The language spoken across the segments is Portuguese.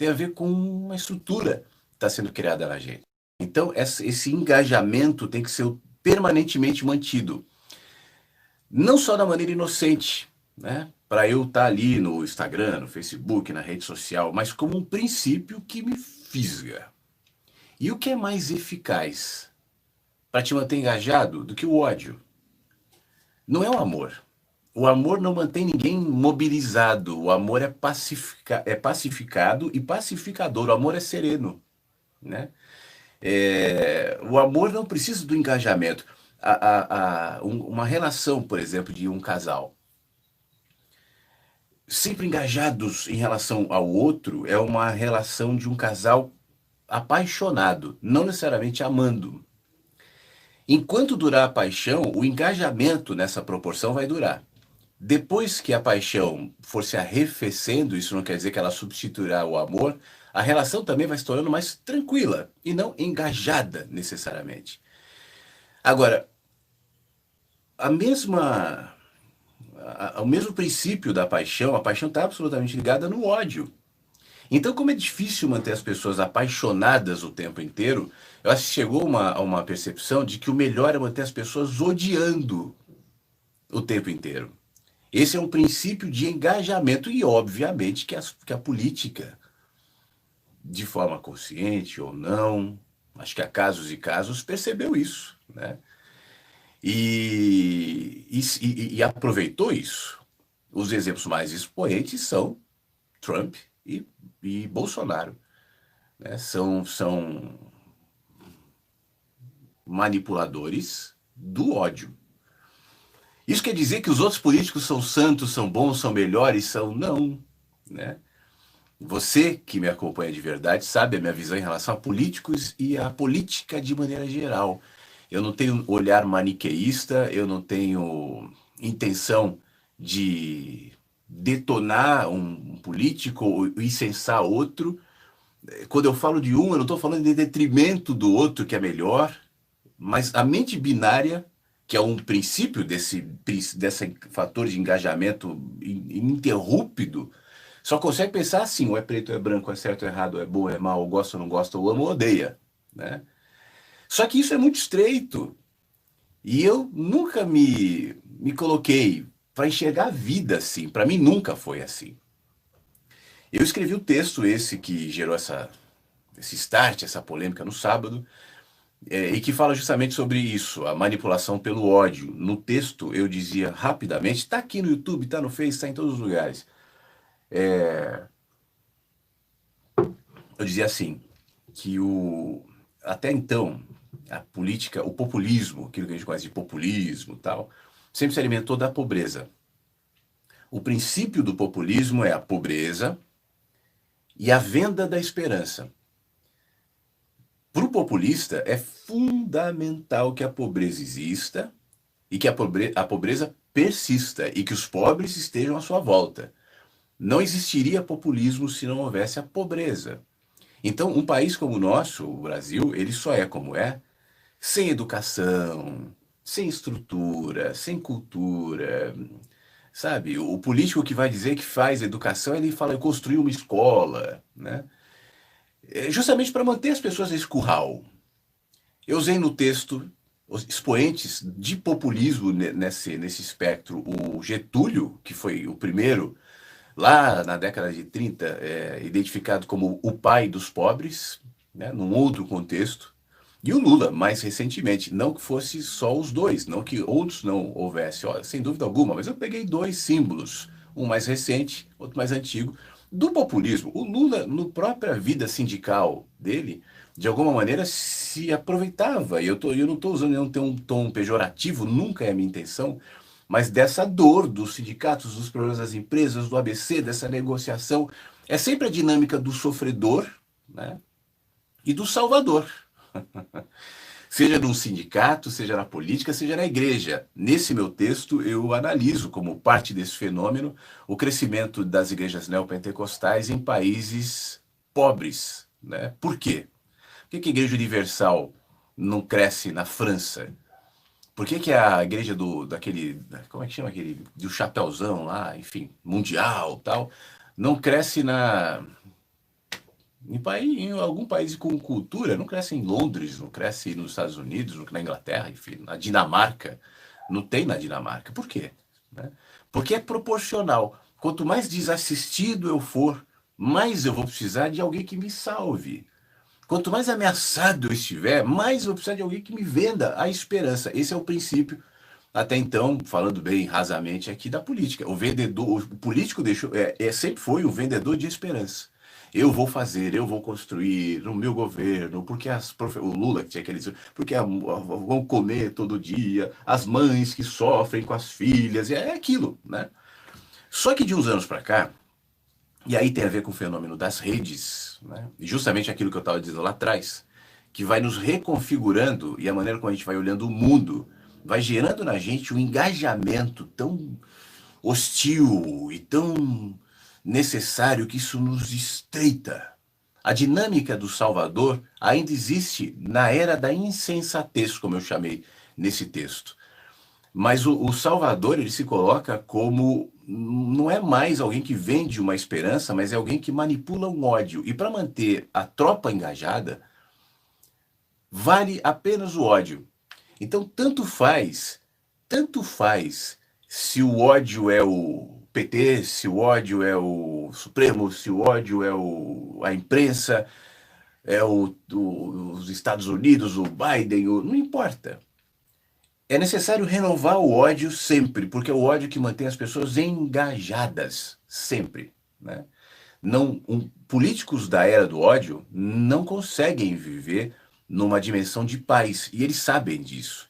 tem a ver com uma estrutura que está sendo criada na gente. Então, esse engajamento tem que ser permanentemente mantido. Não só da maneira inocente, né? Para eu estar ali no Instagram, no Facebook, na rede social, mas como um princípio que me fisga. E o que é mais eficaz para te manter engajado do que o ódio? Não é o amor. O amor não mantém ninguém mobilizado. O amor é pacificado e pacificador. O amor é sereno, né? O amor não precisa do engajamento. Uma relação, por exemplo, de um casal, sempre engajados em relação ao outro, é uma relação de um casal apaixonado, não necessariamente amando. Enquanto durar a paixão, o engajamento nessa proporção vai durar. Depois que a paixão for se arrefecendo, isso não quer dizer que ela substituirá o amor, a relação também vai se tornando mais tranquila e não engajada necessariamente. Agora, a mesma, o mesmo princípio da paixão, a paixão está absolutamente ligada no ódio. Então, como é difícil manter as pessoas apaixonadas o tempo inteiro, eu acho que chegou a uma percepção de que o melhor é manter as pessoas odiando o tempo inteiro. Esse é um princípio de engajamento e, obviamente, que a política, de forma consciente ou não, acho que há casos e casos, percebeu isso, né? E aproveitou isso. Os exemplos mais expoentes são Trump e Bolsonaro, né? São manipuladores do ódio. Isso quer dizer que os outros políticos são santos, são bons, são melhores? São não, né? Você que me acompanha de verdade sabe a minha visão em relação a políticos e a política de maneira geral. Eu não tenho olhar maniqueísta, eu não tenho intenção de detonar um político ou incensar outro. Quando eu falo de um, eu não estou falando de detrimento do outro que é melhor, mas a mente binária, que é um princípio desse fator de engajamento ininterrúpido, só consegue pensar assim, ou é preto ou é branco, é certo ou errado, ou é bom ou é mal, ou gosta ou não gosta, ou ama ou odeia, né? Só que isso é muito estreito. E eu nunca me coloquei para enxergar a vida assim. Para mim nunca foi assim. Eu escrevi o texto esse que gerou esse start, essa polêmica no sábado, e que fala justamente sobre isso, a manipulação pelo ódio. No texto eu dizia rapidamente, está aqui no YouTube, está no Face, está em todos os lugares. Eu dizia assim, que até então, a política, o populismo, aquilo que a gente conhece de populismo e tal, sempre se alimentou da pobreza. O princípio do populismo é a pobreza e a venda da esperança. Para o populista, é fundamental que a pobreza exista e que a pobreza persista e que os pobres estejam à sua volta. Não existiria populismo se não houvesse a pobreza. Então, um país como o nosso, o Brasil, ele só é como é sem educação, sem estrutura, sem cultura, sabe? O político que vai dizer que faz educação, ele fala, eu construí uma escola, né? Justamente para manter as pessoas nesse curral. Eu usei no texto os expoentes de populismo nesse espectro. O Getúlio, que foi o primeiro, lá na década de 30, identificado como o pai dos pobres, né, num outro contexto. E o Lula, mais recentemente, não que fosse só os dois, não que outros não houvesse, ó, sem dúvida alguma, mas eu peguei dois símbolos, um mais recente, outro mais antigo, do populismo. O Lula, na própria vida sindical dele, de alguma maneira se aproveitava, e eu não estou usando nenhum tom pejorativo, nunca é a minha intenção, mas dessa dor dos sindicatos, dos problemas das empresas, do ABC, dessa negociação. É sempre a dinâmica do sofredor, né, e do salvador. Seja num sindicato, seja na política, seja na igreja. Nesse meu texto, eu analiso como parte desse fenômeno o crescimento das igrejas neopentecostais em países pobres, né? Por quê? Por que a Igreja Universal não cresce na França? Por que a igreja daquele, como é que chama aquele, do chapéuzão lá, enfim, mundial tal, não cresce em algum país com cultura, não cresce em Londres, não cresce nos Estados Unidos, na Inglaterra, enfim, na Dinamarca. Não tem na Dinamarca. Por quê? Né? Porque é proporcional. Quanto mais desassistido eu for, mais eu vou precisar de alguém que me salve. Quanto mais ameaçado eu estiver, mais eu vou precisar de alguém que me venda a esperança. Esse é o princípio, até então, falando bem rasamente aqui, da política. O vendedor, o político sempre foi o vendedor de esperança. Eu vou fazer, eu vou construir no meu governo, porque o Lula que tinha aquele porque vão comer todo dia, as mães que sofrem com as filhas, é aquilo, né? Só que de uns anos para cá, e aí tem a ver com o fenômeno das redes, né? E justamente aquilo que eu estava dizendo lá atrás, que vai nos reconfigurando e a maneira como a gente vai olhando o mundo vai gerando na gente um engajamento tão hostil e tão necessário que isso nos estreita. A dinâmica do Salvador ainda existe na era da insensatez, como eu chamei nesse texto. Mas o Salvador, ele se coloca como não é mais alguém que vende uma esperança, mas é alguém que manipula um ódio. E para manter a tropa engajada, vale apenas o ódio. Então, tanto faz se o ódio é o PT, se o ódio é o Supremo, se o ódio é a imprensa, é os Estados Unidos, o Biden, não importa. É necessário renovar o ódio sempre, porque é o ódio que mantém as pessoas engajadas, sempre. Né? Políticos da era do ódio não conseguem viver numa dimensão de paz, e eles sabem disso.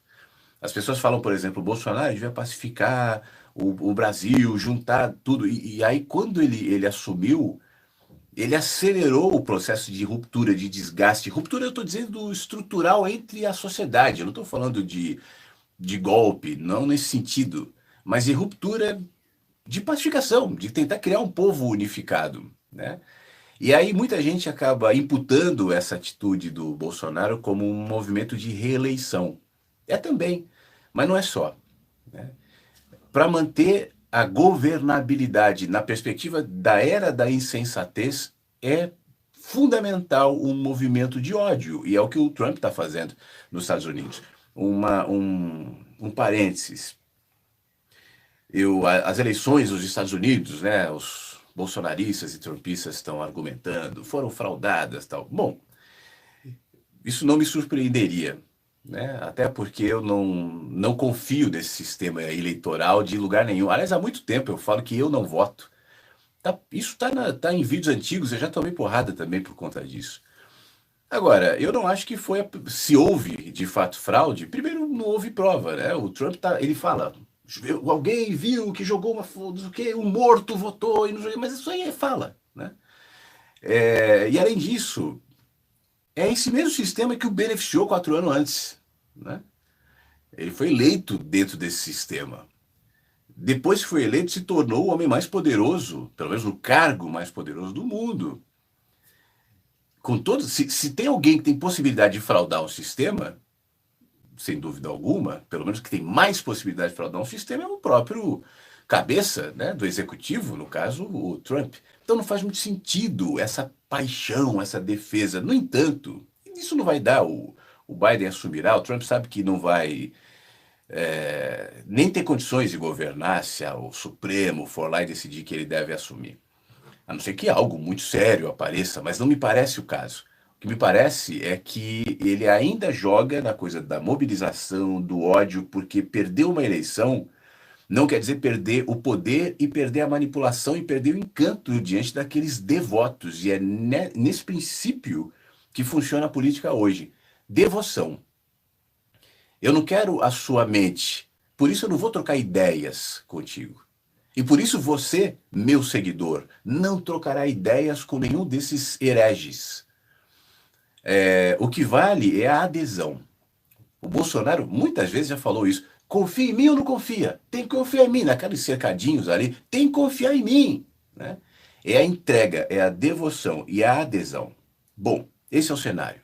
As pessoas falam, por exemplo, o Bolsonaro devia pacificar o Brasil, juntar tudo, e aí quando ele assumiu, ele acelerou o processo de ruptura, de desgaste. Ruptura, eu estou dizendo estrutural entre a sociedade, eu não estou falando de golpe, não nesse sentido, mas de ruptura de pacificação, de tentar criar um povo unificado, né? E aí muita gente acaba imputando essa atitude do Bolsonaro como um movimento de reeleição. É também, mas não é só. Né? Para manter a governabilidade na perspectiva da era da insensatez, é fundamental um movimento de ódio, e é o que o Trump está fazendo nos Estados Unidos. Um parênteses. As eleições dos Estados Unidos, né, os bolsonaristas e trumpistas estão argumentando, foram fraudadas, tal. Bom, isso não me surpreenderia, né? Até porque eu não confio nesse sistema eleitoral de lugar nenhum. Aliás, há muito tempo eu falo que eu não voto. Isso tá em vídeos antigos, eu já tomei porrada também por conta disso. Agora, eu não acho que se houve de fato fraude, primeiro não houve prova, né? O Trump ele fala, alguém viu que jogou um morto votou, mas isso aí é fala, né? E além disso, é esse mesmo sistema que o beneficiou 4 anos antes, né? Ele foi eleito dentro desse sistema. Depois que foi eleito, se tornou o homem mais poderoso, pelo menos no cargo mais poderoso do mundo. Se tem alguém que tem possibilidade de fraudar um sistema, sem dúvida alguma, pelo menos que tem mais possibilidade de fraudar um sistema, é o próprio cabeça, né, do executivo, no caso, o Trump. Então não faz muito sentido essa paixão, essa defesa. No entanto, isso não vai dar. O Biden assumirá, o Trump sabe que não vai nem ter condições de governar se o Supremo for lá e decidir que ele deve assumir. A não ser que algo muito sério apareça, mas não me parece o caso. O que me parece é que ele ainda joga na coisa da mobilização, do ódio, porque perdeu uma eleição não quer dizer perder o poder e perder a manipulação e perder o encanto diante daqueles devotos. E é nesse princípio que funciona a política hoje. Devoção. Eu não quero a sua mente, por isso eu não vou trocar ideias contigo. E por isso você, meu seguidor, não trocará ideias com nenhum desses hereges. O que vale é a adesão. O Bolsonaro muitas vezes já falou isso. Confia em mim ou não confia? Tem que confiar em mim, naqueles cercadinhos ali. Tem que confiar em mim. Né? É a entrega, é a devoção e a adesão. Bom, esse é o cenário.